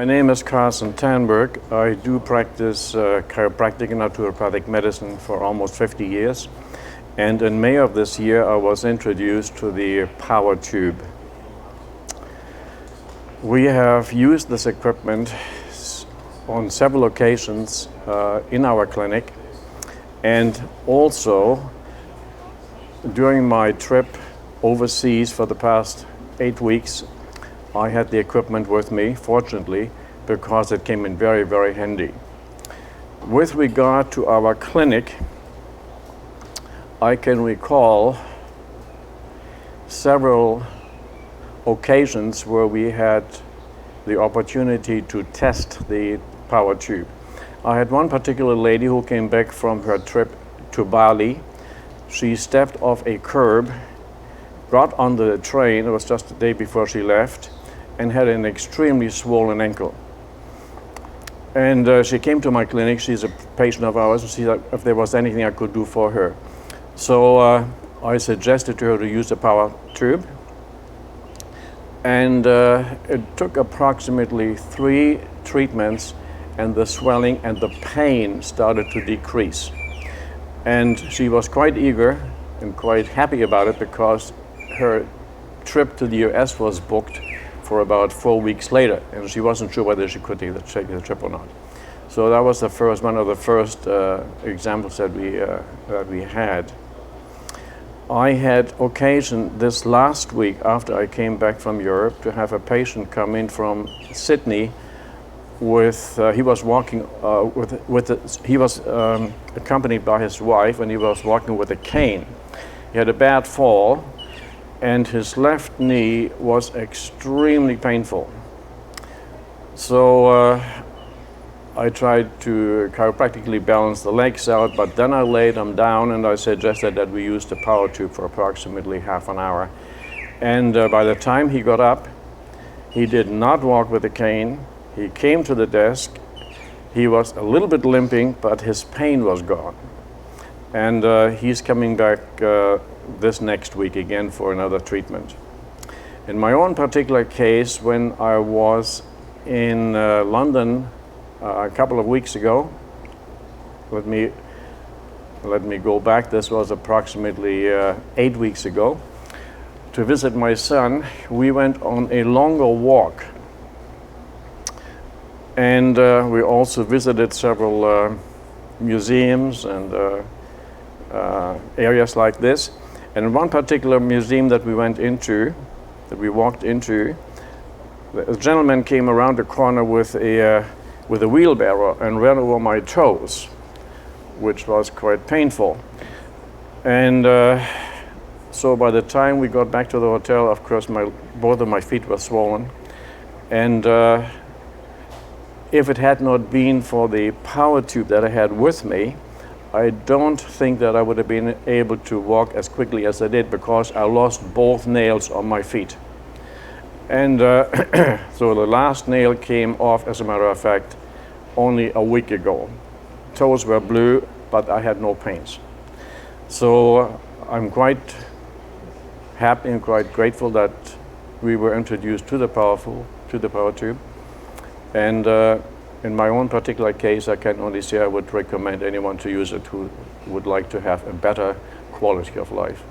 My name is Carsen. I do practice chiropractic and naturopathic medicine for almost 50 years. And in May of this year, I was introduced to the power tube. We have used this equipment on several occasions in our clinic, and also during my trip overseas for the past 8 weeks, I had the equipment with me, fortunately, because it came in very, very handy. With regard to our clinic, I can recall several occasions where we had the opportunity to test the power tube. I had one particular lady who came back from her trip to Bali. She stepped off a curb, got on the train, it was just the day before she left, and had an extremely swollen ankle. And she came to my clinic. She's a patient of ours, and she said if there was anything I could do for her. So I suggested to her to use the power tube. And it took approximately 3 treatments, and the swelling and the pain started to decrease. And she was quite eager and quite happy about it because her trip to the US was booked for about 4 weeks later, and she wasn't sure whether she could take the trip or not. So that was one of the first examples that we had. I had occasion this last week after I came back from Europe to have a patient come in from Sydney with, he was walking he was accompanied by his wife, and he was walking with a cane. He had a bad fall, and his left knee was extremely painful. So I tried to chiropractically balance the legs out, but then I laid him down and I suggested that we use the power tube for approximately half an hour. And by the time he got up, he did not walk with a cane. He came to the desk. He was a little bit limping, but his pain was gone. And he's coming back this next week again for another treatment. In my own particular case, when I was in London a couple of weeks ago, let me go back. This was approximately 8 weeks ago, to visit my son. We went on a longer walk, and we also visited several museums and areas like this. And one particular museum that we walked into, a gentleman came around the corner with a wheelbarrow and ran over my toes, which was quite painful. And so by the time we got back to the hotel, of course, both of my feet were swollen. And if it had not been for the power tube that I had with me, I don't think that I would have been able to walk as quickly as I did, because I lost both nails on my feet. And so the last nail came off, as a matter of fact, only a week ago. Toes were blue, but I had no pains. So I'm quite happy and quite grateful that we were introduced to the power tube. And in my own particular case, I can only say I would recommend anyone to use it who would like to have a better quality of life.